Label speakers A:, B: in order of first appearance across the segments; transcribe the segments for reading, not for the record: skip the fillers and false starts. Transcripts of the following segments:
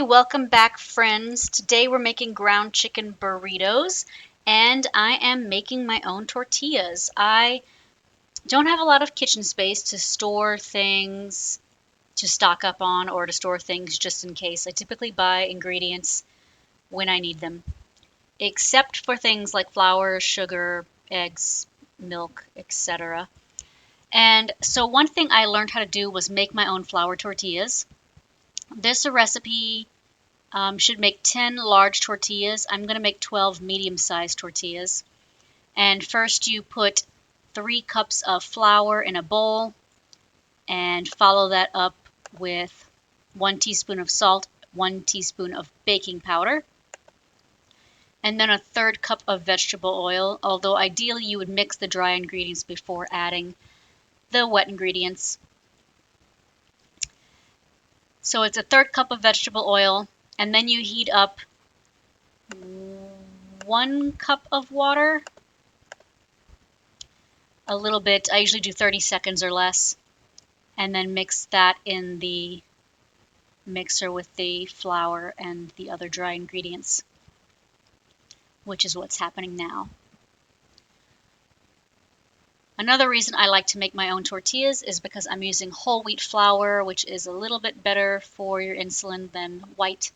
A: welcome back, friends. Today we're making ground chicken burritos, and I am making my own tortillas. I don't have a lot of kitchen space to store things to stock up on or to store things just in case. I typically buy ingredients when I need them, except for things like flour, sugar, eggs, milk, etc. And so one thing I learned how to do was make my own flour tortillas. This recipe should make 10 large tortillas. I'm going to make 12 medium-sized tortillas. And first you put 3 cups of flour in a bowl and follow that up with 1 teaspoon of salt, 1 teaspoon of baking powder, and then a 1/3 cup of vegetable oil, although ideally you would mix the dry ingredients before adding the wet ingredients. So it's a 1/3 cup of vegetable oil, and then you heat up 1 cup of water, a little bit. I usually do 30 seconds or less, and then mix that in the mixer with the flour and the other dry ingredients, which is what's happening now. Another reason I like to make my own tortillas is because I'm using whole wheat flour, which is a little bit better for your insulin than white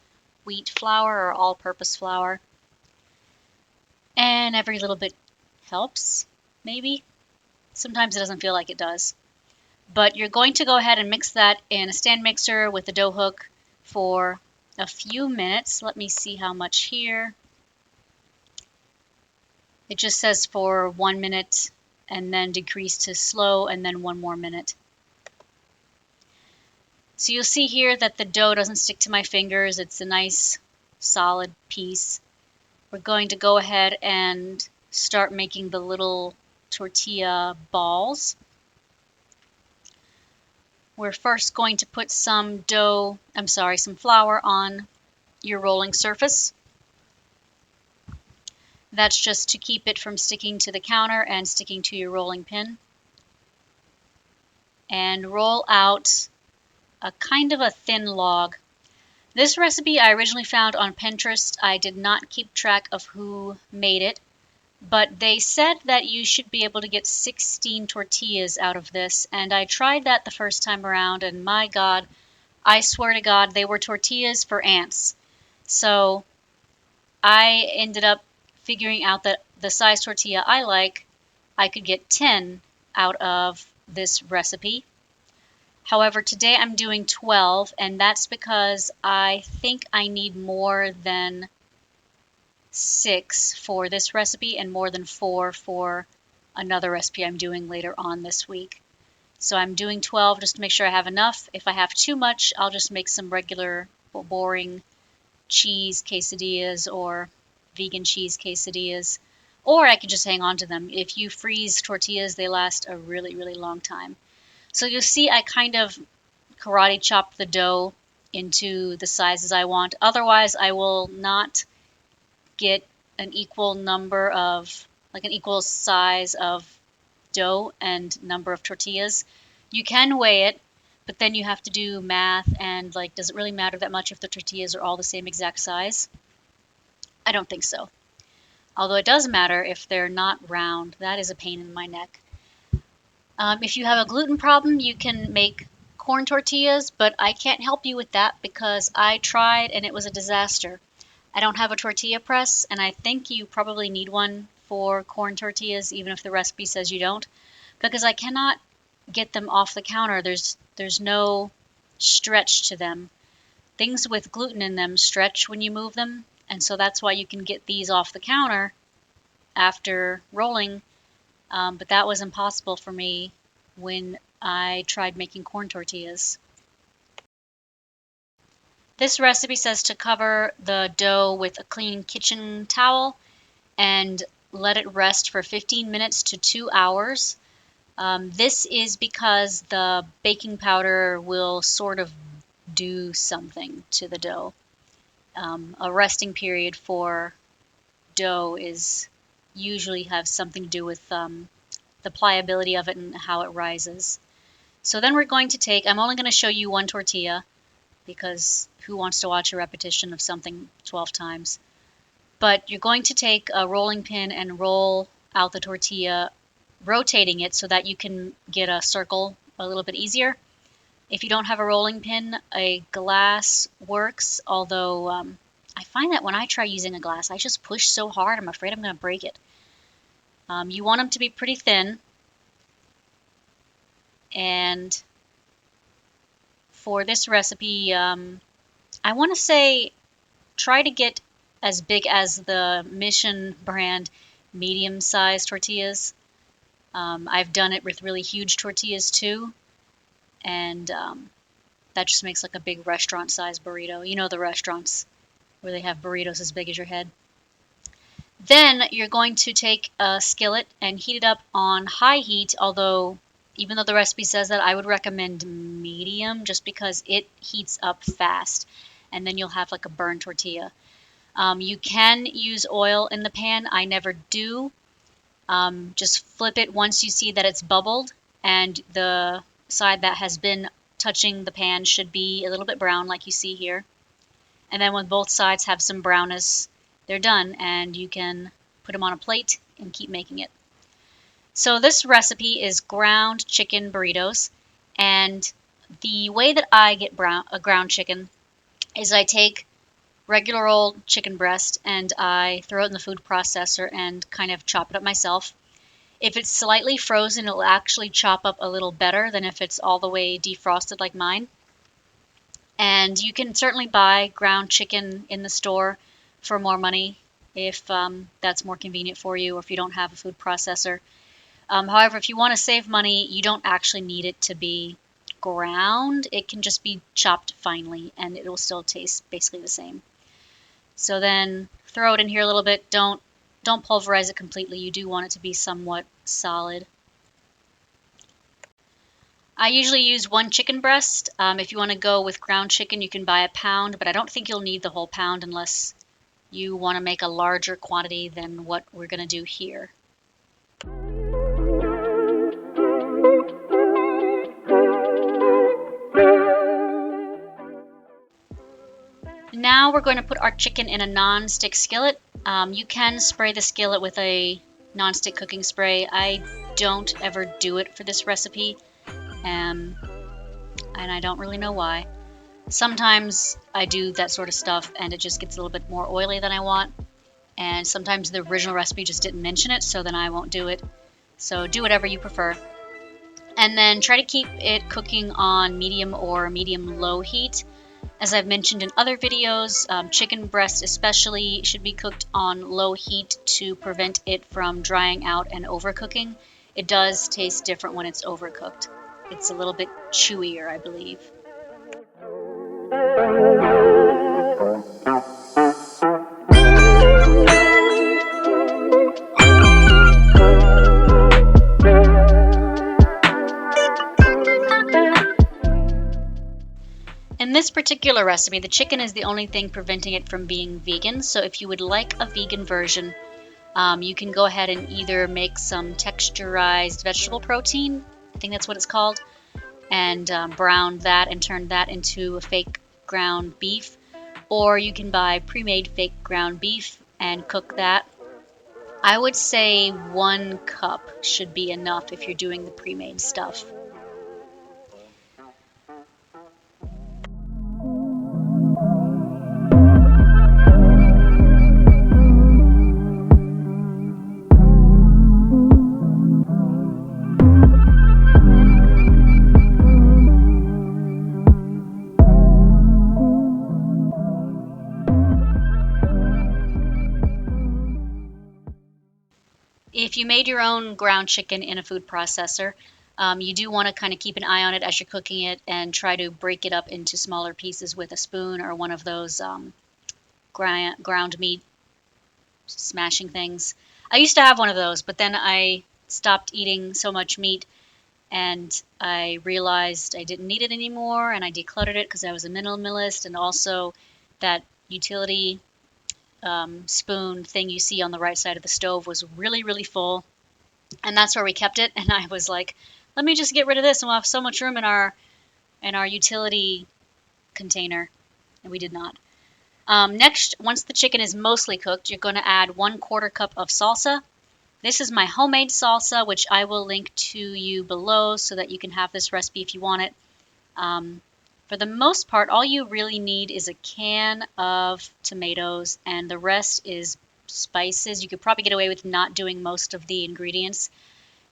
A: wheat flour or all-purpose flour. And every little bit helps, maybe. Sometimes it doesn't feel like it does. But you're going to go ahead and mix that in a stand mixer with a dough hook for a few minutes. Let me see how much here. It just says for 1 minute and then decrease to slow and then 1 more minute. So you'll see here that the dough doesn't stick to my fingers. It's a nice solid piece. We're going to go ahead and start making the little tortilla balls. We're first going to put some flour on your rolling surface. That's just to keep it from sticking to the counter and sticking to your rolling pin. And roll out a kind of a thin log. This recipe I originally found on Pinterest. I did not keep track of who made it, but they said that you should be able to get 16 tortillas out of this, and I tried that the first time around, and my God, I swear to God, they were tortillas for ants. So I ended up figuring out that the size tortilla I like, I could get 10 out of this recipe. However, today I'm doing 12, and that's because I think I need more than 6 for this recipe and more than 4 for another recipe I'm doing later on this week. So I'm doing 12 just to make sure I have enough. If I have too much, I'll just make some regular boring cheese quesadillas or vegan cheese quesadillas, or I can just hang on to them. If you freeze tortillas, they last a really, really long time. So you'll see I kind of karate chop the dough into the sizes I want. Otherwise, I will not get an equal number of, like an equal size of dough and number of tortillas. You can weigh it, but then you have to do math, and like, does it really matter that much if the tortillas are all the same exact size? I don't think so. Although it does matter if they're not round. That is a pain in my neck. If you have a gluten problem, you can make corn tortillas, but I can't help you with that because I tried and it was a disaster. I don't have a tortilla press, and I think you probably need one for corn tortillas, even if the recipe says you don't, because I cannot get them off the counter. There's no stretch to them. Things with gluten in them stretch when you move them, and so that's why you can get these off the counter after rolling, but that was impossible for me when I tried making corn tortillas. This recipe says to cover the dough with a clean kitchen towel and let it rest for 15 minutes to 2 hours. This is because the baking powder will sort of do something to the dough. A resting period for dough is usually have something to do with the pliability of it and how it rises. So then we're going to take, I'm only going to show you one tortilla, because who wants to watch a repetition of something 12 times? But you're going to take a rolling pin and roll out the tortilla, rotating it so that you can get a circle a little bit easier. If you don't have a rolling pin, a glass works, although I find that when I try using a glass, I just push so hard, I'm afraid I'm going to break it. You want them to be pretty thin, and for this recipe, I want to say try to get as big as the Mission brand medium-sized tortillas. I've done it with really huge tortillas too, and that just makes like a big restaurant-sized burrito. You know the restaurants where they have burritos as big as your head. Then you're going to take a skillet and heat it up on high heat, although even though the recipe says that, I would recommend medium just because it heats up fast, and then you'll have like a burned tortilla. You can use oil in the pan. I never do. Just flip it once you see that it's bubbled, and the side that has been touching the pan should be a little bit brown like you see here. And then when both sides have some brownness, they're done, and you can put them on a plate and keep making it. So this recipe is ground chicken burritos, and the way that I get ground chicken is I take regular old chicken breast and I throw it in the food processor and kind of chop it up myself. If it's slightly frozen, it'll actually chop up a little better than if it's all the way defrosted like mine. And you can certainly buy ground chicken in the store for more money if that's more convenient for you, or if you don't have a food processor. However, if you want to save money, you don't actually need it to be ground. It can just be chopped finely, and it will still taste basically the same. So then throw it in here a little bit. Don't pulverize it completely. You do want it to be somewhat solid. I usually use 1 chicken breast. If you want to go with ground chicken, you can buy a pound, but I don't think you'll need the whole pound unless you want to make a larger quantity than what we're going to do here. Now we're going to put our chicken in a non-stick skillet. You can spray the skillet with a non-stick cooking spray. I don't ever do it for this recipe, and I don't really know why. Sometimes I do that sort of stuff and it just gets a little bit more oily than I want, and sometimes the original recipe just didn't mention it, so then I won't do it. So do whatever you prefer. And then try to keep it cooking on medium or medium-low heat. As I've mentioned in other videos, chicken breast especially should be cooked on low heat to prevent it from drying out and overcooking. It does taste different when it's overcooked. It's a little bit chewier, I believe. In this particular recipe, the chicken is the only thing preventing it from being vegan, so if you would like a vegan version, you can go ahead and either make some texturized vegetable protein, I think that's what it's called, and brown that and turn that into a fake ground beef, or you can buy pre-made fake ground beef and cook that. I would say 1 cup should be enough if you're doing the pre-made stuff. If you made your own ground chicken in a food processor, you do want to kind of keep an eye on it as you're cooking it and try to break it up into smaller pieces with a spoon or one of those ground meat smashing things. I used to have one of those, but then I stopped eating so much meat and I realized I didn't need it anymore, and I decluttered it because I was a minimalist, and also that utility spoon thing you see on the right side of the stove was really, really full, and that's where we kept it. And I was like, let me just get rid of this, and we'll have so much room in our utility container, and we did not. Next, once the chicken is mostly cooked, you're going to add 1/4 cup of salsa. This is my homemade salsa, which I will link to you below so that you can have this recipe if you want it. For the most part, all you really need is a can of tomatoes, and the rest is spices. You could probably get away with not doing most of the ingredients.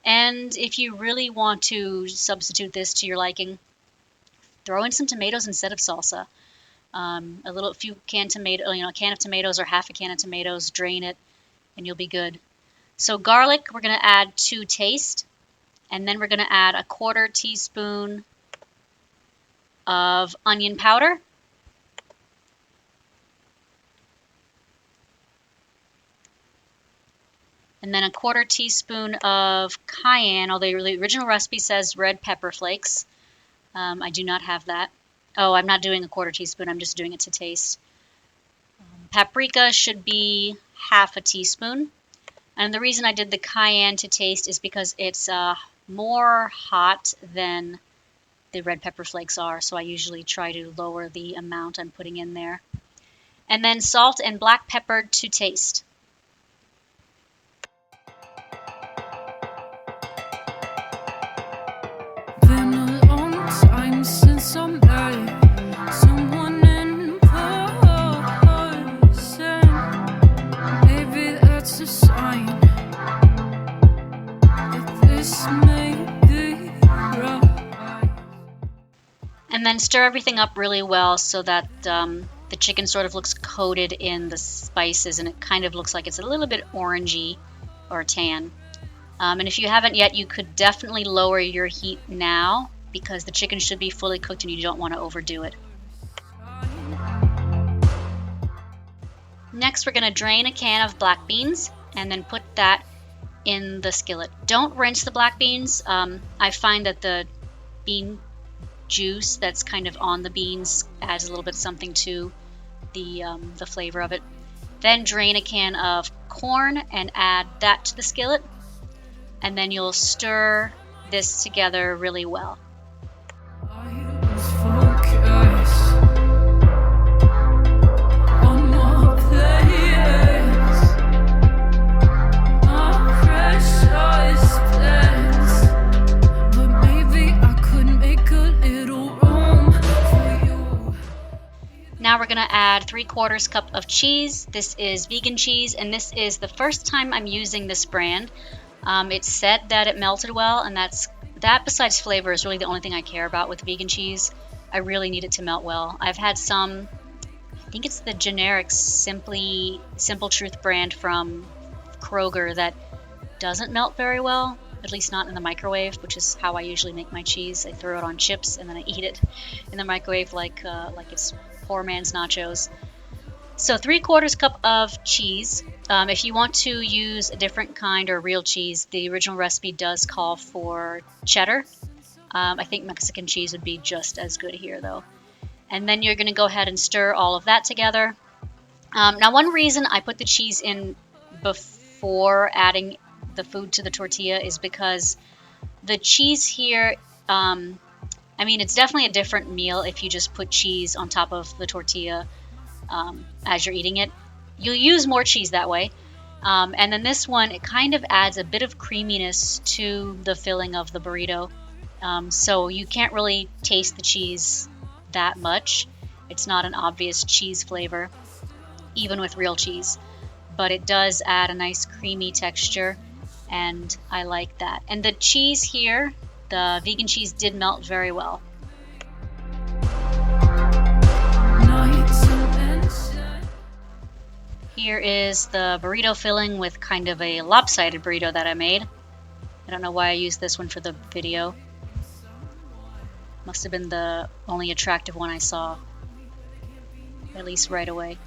A: And if you really want to substitute this to your liking, throw in some tomatoes instead of salsa. A few canned tomato, a can of tomatoes or half a can of tomatoes, drain it, and you'll be good. So garlic, we're going to add to taste, and then we're going to add 1/4 teaspoon of onion powder. And then 1/4 teaspoon of cayenne, although the original recipe says red pepper flakes. I do not have that. Oh, I'm not doing 1/4 teaspoon, I'm just doing it to taste. Paprika should be half a teaspoon. And the reason I did the cayenne to taste is because it's more hot than the red pepper flakes are, so I usually try to lower the amount I'm putting in there. And then salt and black pepper to taste.
B: Been a long time since I met someone in person. Maybe that's a sign that this may be right.
A: And then stir everything up really well so that the chicken sort of looks coated in the spices, and it kind of looks like it's a little bit orangey or tan. And if you haven't yet, you could definitely lower your heat now because the chicken should be fully cooked and you don't want to overdo it. Next, we're going to drain a can of black beans and then put that in the skillet. Don't rinse the black beans. I find that the bean juice that's kind of on the beans adds a little bit something to the flavor of it. Then drain a can of corn and add that to the skillet. And then you'll stir this together really well. Now we're going to add 3/4 cup of cheese. This is vegan cheese, and this is the first time I'm using this brand. It said that it melted well, and that besides flavor is really the only thing I care about with vegan cheese. I really need it to melt well. I've had some, I think it's the generic Simple Truth brand from Kroger that doesn't melt very well, at least not in the microwave, which is how I usually make my cheese. I throw it on chips and then I eat it in the microwave like it's poor man's nachos. So 3/4 cup of cheese. If you want to use a different kind or real cheese, the original recipe does call for cheddar. I think Mexican cheese would be just as good here though. And then you're going to go ahead and stir all of that together. Now one reason I put the cheese in before adding the food to the tortilla is because the cheese here, it's definitely a different meal if you just put cheese on top of the tortilla as you're eating it. You'll use more cheese that way. And then this one, it kind of adds a bit of creaminess to the filling of the burrito. So you can't really taste the cheese that much. It's not an obvious cheese flavor, even with real cheese. But it does add a nice creamy texture, and I like that. And the cheese here, the vegan cheese, did melt very well. Here is the burrito filling with kind of a lopsided burrito that I made. I don't know why I used this one for the video. Must have been the only attractive one I saw, at least right away.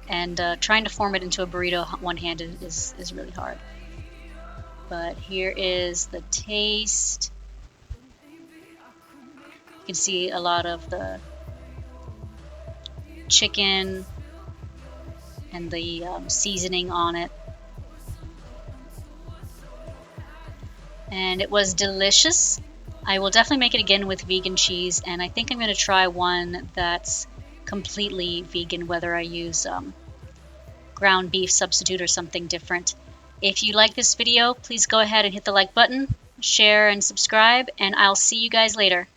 A: And trying to form it into a burrito one-handed is really hard. But here is the taste. You can see a lot of the chicken and the seasoning on it. And it was delicious. I will definitely make it again with vegan cheese, and I think I'm going to try one that's completely vegan, whether I use ground beef substitute or something different. If you like this video, please go ahead and hit the like button, share and subscribe, and I'll see you guys later.